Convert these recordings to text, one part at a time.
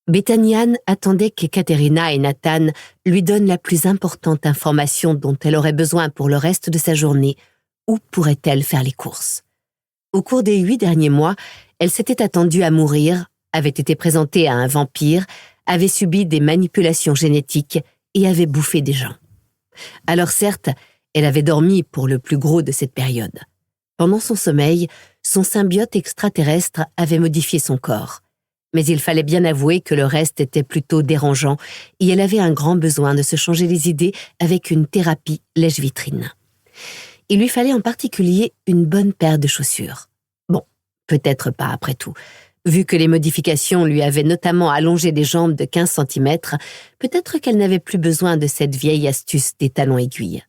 Bethany Ann attendait qu'Ekaterina et Nathan lui donnent la plus importante information dont elle aurait besoin pour le reste de sa journée. Où pourrait-elle faire les courses? Au cours des 8 derniers mois, elle s'était attendue à mourir, avait été présentée à un vampire, avait subi des manipulations génétiques et avait bouffé des gens. Alors certes, elle avait dormi pour le plus gros de cette période. Pendant son sommeil, son symbiote extraterrestre avait modifié son corps. Mais il fallait bien avouer que le reste était plutôt dérangeant et elle avait un grand besoin de se changer les idées avec une thérapie lèche-vitrine. Il lui fallait en particulier une bonne paire de chaussures. Bon, peut-être pas après tout. Vu que les modifications lui avaient notamment allongé les jambes de 15 cm, peut-être qu'elle n'avait plus besoin de cette vieille astuce des talons aiguilles.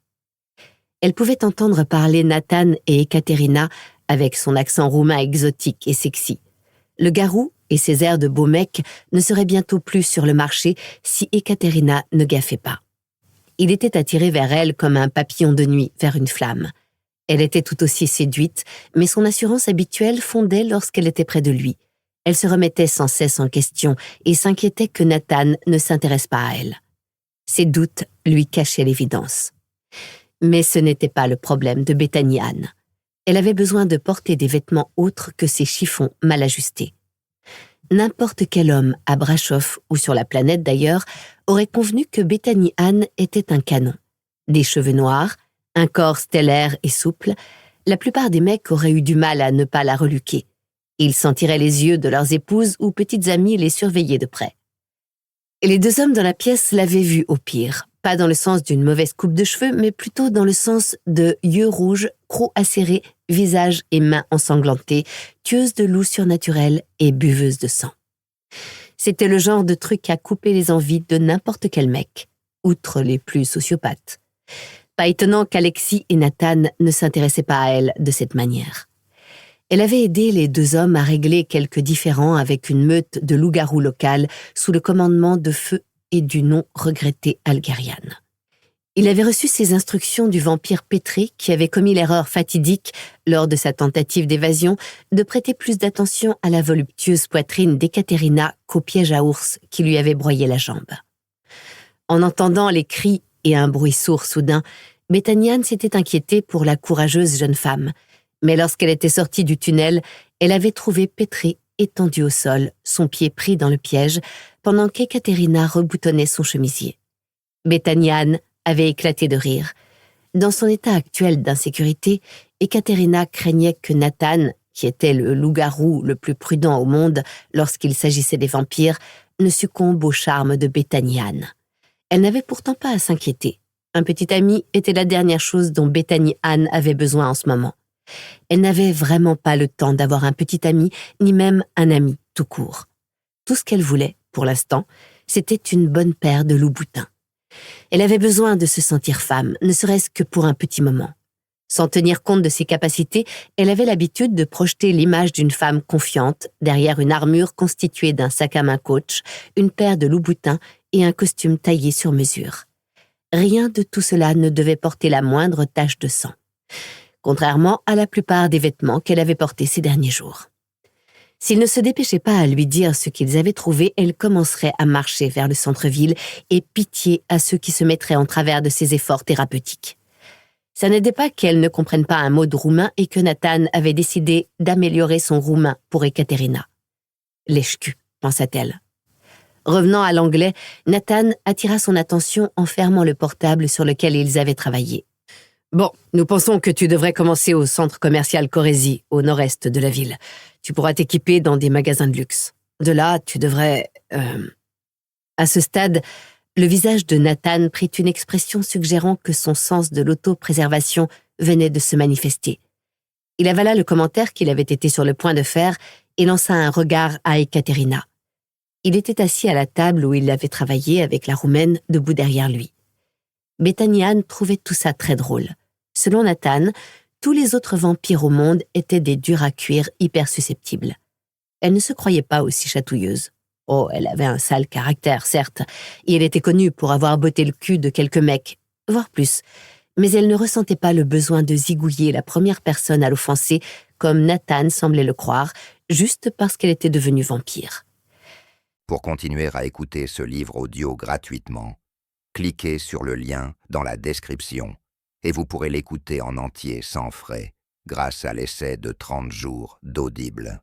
Elle pouvait entendre parler Nathan et Ekaterina avec son accent roumain exotique et sexy. Le garou et ses airs de beau mec ne seraient bientôt plus sur le marché si Ekaterina ne gaffait pas. Il était attiré vers elle comme un papillon de nuit vers une flamme. Elle était tout aussi séduite, mais son assurance habituelle fondait lorsqu'elle était près de lui. Elle se remettait sans cesse en question et s'inquiétait que Nathan ne s'intéresse pas à elle. Ses doutes lui cachaient l'évidence. Mais ce n'était pas le problème de Bethany Ann. Elle avait besoin de porter des vêtements autres que ses chiffons mal ajustés. N'importe quel homme à Brasov ou sur la planète d'ailleurs aurait convenu que Bethany Ann était un canon. Des cheveux noirs, un corps stellaire et souple, la plupart des mecs auraient eu du mal à ne pas la reluquer. Ils sentiraient les yeux de leurs épouses ou petites amies les surveiller de près. Et les 2 hommes dans la pièce l'avaient vue au pire, pas dans le sens d'une mauvaise coupe de cheveux, mais plutôt dans le sens de yeux rouges, crocs acérés, visage et mains ensanglantés, tueuse de loups surnaturels et buveuse de sang. C'était le genre de truc à couper les envies de n'importe quel mec, outre les plus sociopathes. Pas étonnant qu'Alexis et Nathan ne s'intéressaient pas à elle de cette manière. Elle avait aidé les 2 hommes à régler quelques différends avec une meute de loups-garous locales sous le commandement de Feu et du non regretté Algarian. Il avait reçu ses instructions du vampire Pétré qui avait commis l'erreur fatidique, lors de sa tentative d'évasion, de prêter plus d'attention à la voluptueuse poitrine d'Ekaterina qu'au piège à ours qui lui avait broyé la jambe. En entendant les cris et un bruit sourd soudain, Bethany Ann s'était inquiétée pour la courageuse jeune femme. Mais lorsqu'elle était sortie du tunnel, elle avait trouvé Pétré étendu au sol, son pied pris dans le piège, pendant qu'Ekaterina reboutonnait son chemisier. Bethany Ann avait éclaté de rire. Dans son état actuel d'insécurité, Ekaterina craignait que Nathan, qui était le loup-garou le plus prudent au monde lorsqu'il s'agissait des vampires, ne succombe au charme de Bethany Ann. Elle n'avait pourtant pas à s'inquiéter. Un petit ami était la dernière chose dont Bethany Ann avait besoin en ce moment. Elle n'avait vraiment pas le temps d'avoir un petit ami, ni même un ami tout court. Tout ce qu'elle voulait, pour l'instant, c'était une bonne paire de loups-boutins. Elle avait besoin de se sentir femme, ne serait-ce que pour un petit moment. Sans tenir compte de ses capacités, elle avait l'habitude de projeter l'image d'une femme confiante derrière une armure constituée d'un sac à main Coach, une paire de loups-boutins et un costume taillé sur mesure. Rien de tout cela ne devait porter la moindre tache de sang, contrairement à la plupart des vêtements qu'elle avait portés ces derniers jours. S'ils ne se dépêchaient pas à lui dire ce qu'ils avaient trouvé, elle commencerait à marcher vers le centre-ville et pitié à ceux qui se mettraient en travers de ses efforts thérapeutiques. Ça n'aidait pas qu'elle ne comprenne pas un mot de roumain et que Nathan avait décidé d'améliorer son roumain pour Ekaterina. « Lèche-cul », pensa-t-elle. Revenant à l'anglais, Nathan attira son attention en fermant le portable sur lequel ils avaient travaillé. « Bon, nous pensons que tu devrais commencer au centre commercial Corésie, au nord-est de la ville. Tu pourras t'équiper dans des magasins de luxe. De là, tu devrais... À ce stade, le visage de Nathan prit une expression suggérant que son sens de l'autopréservation venait de se manifester. Il avala le commentaire qu'il avait été sur le point de faire et lança un regard à Ekaterina. Il était assis à la table où il avait travaillé avec la Roumaine debout derrière lui. Bethany Ann trouvait tout ça très drôle. Selon Nathan, tous les autres vampires au monde étaient des durs à cuire hyper susceptibles. Elle ne se croyait pas aussi chatouilleuse. Oh, elle avait un sale caractère, certes, et elle était connue pour avoir botté le cul de quelques mecs, voire plus, mais elle ne ressentait pas le besoin de zigouiller la première personne à l'offenser, comme Nathan semblait le croire, juste parce qu'elle était devenue vampire. Pour continuer à écouter ce livre audio gratuitement, cliquez sur le lien dans la description et vous pourrez l'écouter en entier sans frais grâce à l'essai de 30 jours d'Audible.